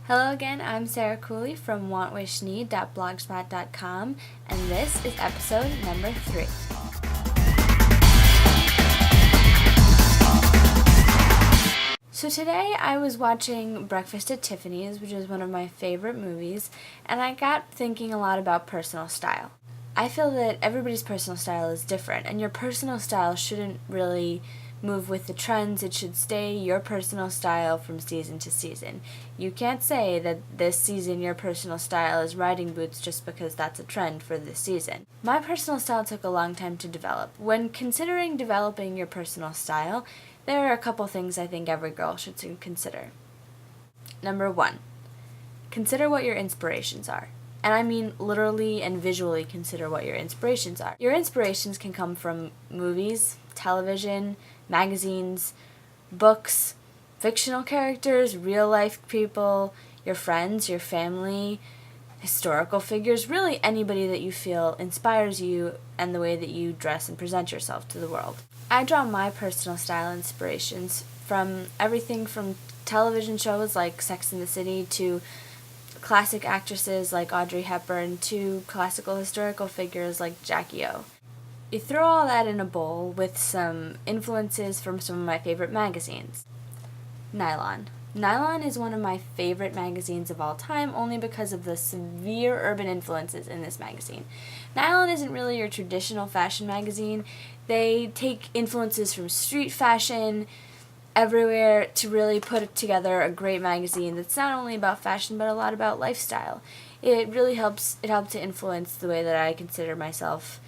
Hello again, I'm Sarah Cooley from wantwishneed.blogspot.com, and this is episode number 3. So today I was watching Breakfast at Tiffany's, which is one of my favorite movies, and I got thinking a lot about personal style. I feel that everybody's personal style is different, and your personal style shouldn't really move with the trends. It should stay your personal style from season to season. You can't say that this season your personal style is riding boots just because that's a trend for this season. My personal style took a long time to develop. When considering developing your personal style, there are a couple things I think every girl should consider. Number 1, consider what your inspirations are. And I mean literally and visually consider what your inspirations are. Your inspirations can come from movies, television, magazines, books, fictional characters, real life people, your friends, your family, historical figures, really anybody that you feel inspires you and the way that you dress and present yourself to the world. I draw my personal style inspirations from everything from television shows like Sex and the City to classic actresses like Audrey Hepburn to classical historical figures like Jackie O. You throw all that in a bowl with some influences from some of my favorite magazines. Nylon. Nylon is one of my favorite magazines of all time only because of the severe urban influences in this magazine. Nylon isn't really your traditional fashion magazine. They take influences from street fashion everywhere to really put together a great magazine that's not only about fashion but a lot about lifestyle. It helped to influence the way that I consider myself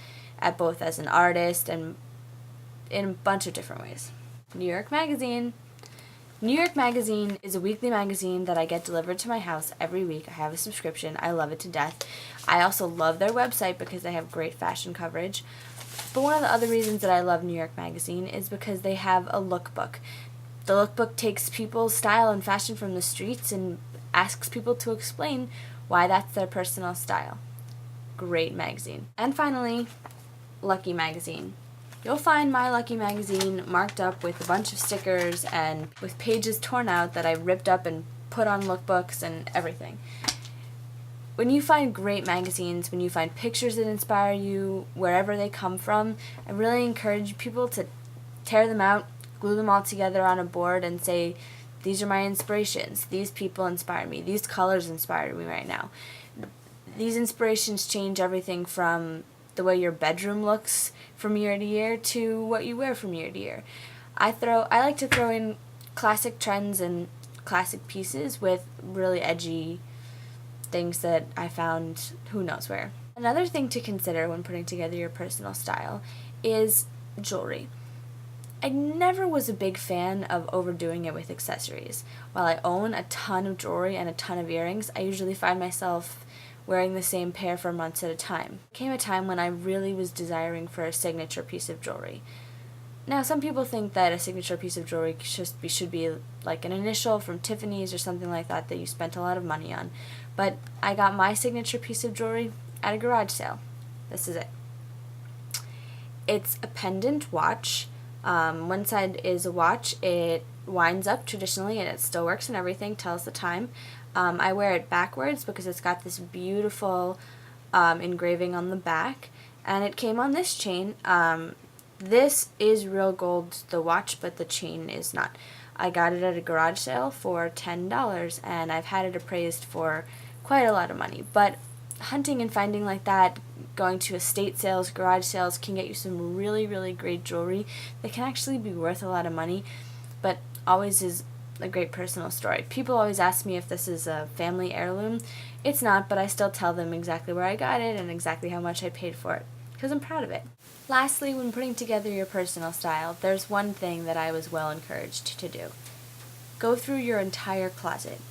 at both as an artist and in a bunch of different ways. New York Magazine. New York Magazine is a weekly magazine that I get delivered to my house every week. I have a subscription. I love it to death. I also love their website because they have great fashion coverage. But one of the other reasons that I love New York Magazine is because they have a lookbook. The lookbook takes people's style and fashion from the streets and asks people to explain why that's their personal style. Great magazine. And finally, Lucky Magazine. You'll find my Lucky Magazine marked up with a bunch of stickers and with pages torn out that I ripped up and put on lookbooks and everything. When you find great magazines, when you find pictures that inspire you, wherever they come from, I really encourage people to tear them out, glue them all together on a board and say, these are my inspirations. These people inspire me. These colors inspire me right now. These inspirations change everything from the way your bedroom looks from year to year to what you wear from year to year. I like to throw in classic trends and classic pieces with really edgy things that I found who knows where. Another thing to consider when putting together your personal style is jewelry. I never was a big fan of overdoing it with accessories. While I own a ton of jewelry and a ton of earrings, I usually find myself wearing the same pair for months at a time. There came a time when I really was desiring for a signature piece of jewelry. Now, some people think that a signature piece of jewelry should be like an initial from Tiffany's or something like that you spent a lot of money on. But I got my signature piece of jewelry at a garage sale. This is it. It's a pendant watch. One side is a watch. It winds up traditionally and it still works and everything, tells the time. I wear it backwards because it's got this beautiful engraving on the back, and it came on this chain. This is real gold, the watch, but the chain is not. I got it at a garage sale for $10, and I've had it appraised for quite a lot of money. But hunting and finding like that, going to estate sales, garage sales, can get you some really, really great jewelry that can actually be worth a lot of money, but always is a great personal story. People always ask me if this is a family heirloom. It's not, but I still tell them exactly where I got it and exactly how much I paid for it, because I'm proud of it. Lastly, when putting together your personal style, there's one thing that I was well encouraged to do. Go through your entire closet,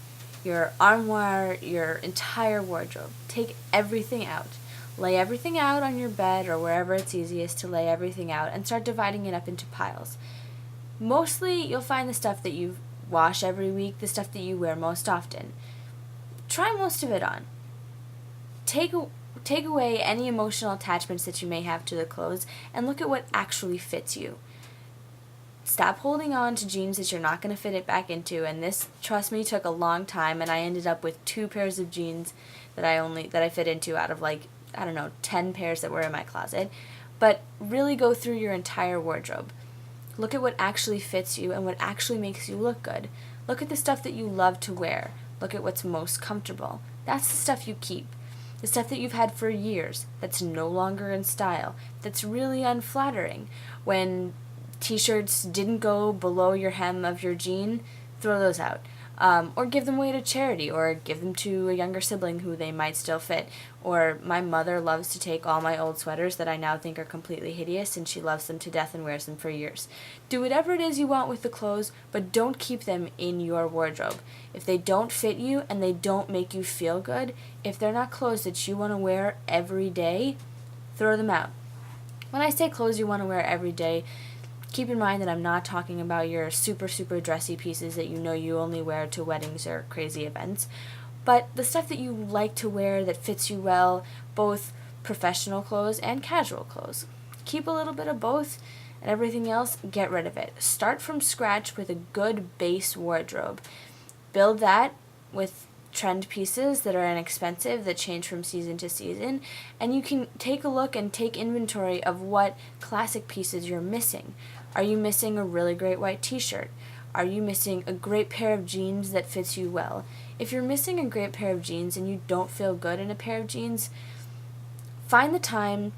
your armoire, your entire wardrobe. Take everything out. Lay everything out on your bed or wherever it's easiest to lay everything out and start dividing it up into piles. Mostly, you'll find the stuff that you wash every week, the stuff that you wear most often. Try most of it on. Take away any emotional attachments that you may have to the clothes and look at what actually fits you. Stop holding on to jeans that you're not going to fit it back into, and this, trust me, took a long time, and I ended up with 2 pairs of jeans that I fit into out of, like, I don't know, 10 pairs that were in my closet. But really go through your entire wardrobe. Look at what actually fits you and what actually makes you look good. Look at the stuff that you love to wear. Look at what's most comfortable. That's the stuff you keep. The stuff that you've had for years, that's no longer in style, that's really unflattering. When t-shirts didn't go below your hem of your jean, throw those out. Or give them away to charity, or give them to a younger sibling who they might still fit. Or my mother loves to take all my old sweaters that I now think are completely hideous, and she loves them to death and wears them for years. Do whatever it is you want with the clothes, but don't keep them in your wardrobe. If they don't fit you and they don't make you feel good, if they're not clothes that you want to wear every day, throw them out. When I say clothes you want to wear every day, keep in mind that I'm not talking about your super, super dressy pieces that you know you only wear to weddings or crazy events, but the stuff that you like to wear that fits you well, both professional clothes and casual clothes. Keep a little bit of both, and everything else, get rid of it. Start from scratch with a good base wardrobe. Build that with trend pieces that are inexpensive, that change from season to season, and you can take a look and take inventory of what classic pieces you're missing. Are you missing a really great white t-shirt? Are you missing a great pair of jeans that fits you well? If you're missing a great pair of jeans and you don't feel good in a pair of jeans, find the time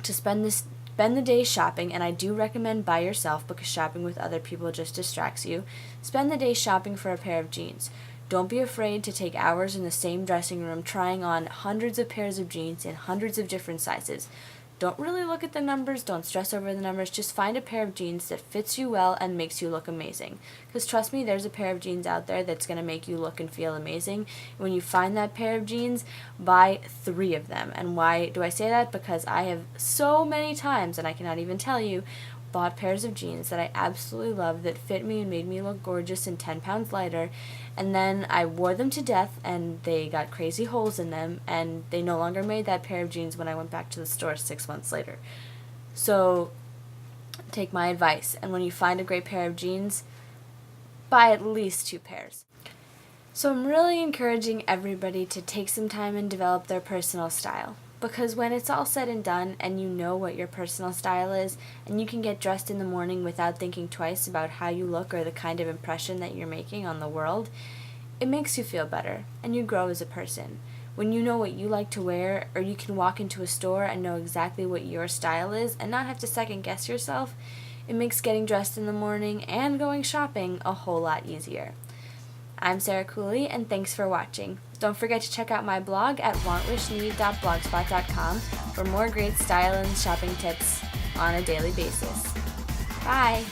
to spend the day shopping, and I do recommend by yourself because shopping with other people just distracts you. Spend the day shopping for a pair of jeans. Don't be afraid to take hours in the same dressing room trying on hundreds of pairs of jeans in hundreds of different sizes. Don't really look at the numbers, don't stress over the numbers, just find a pair of jeans that fits you well and makes you look amazing. Because trust me, there's a pair of jeans out there that's going to make you look and feel amazing. When you find that pair of jeans, buy 3 of them. And why do I say that? Because I have so many times, and I cannot even tell you, bought pairs of jeans that I absolutely love that fit me and made me look gorgeous and 10 pounds lighter, and then I wore them to death and they got crazy holes in them and they no longer made that pair of jeans when I went back to the store 6 months later. So take my advice, and when you find a great pair of jeans, buy at least 2 pairs. So I'm really encouraging everybody to take some time and develop their personal style. Because when it's all said and done and you know what your personal style is and you can get dressed in the morning without thinking twice about how you look or the kind of impression that you're making on the world, it makes you feel better and you grow as a person. When you know what you like to wear, or you can walk into a store and know exactly what your style is and not have to second guess yourself, it makes getting dressed in the morning and going shopping a whole lot easier. I'm Sarah Cooley, and thanks for watching. Don't forget to check out my blog at wantwishneed.blogspot.com for more great style and shopping tips on a daily basis. Bye!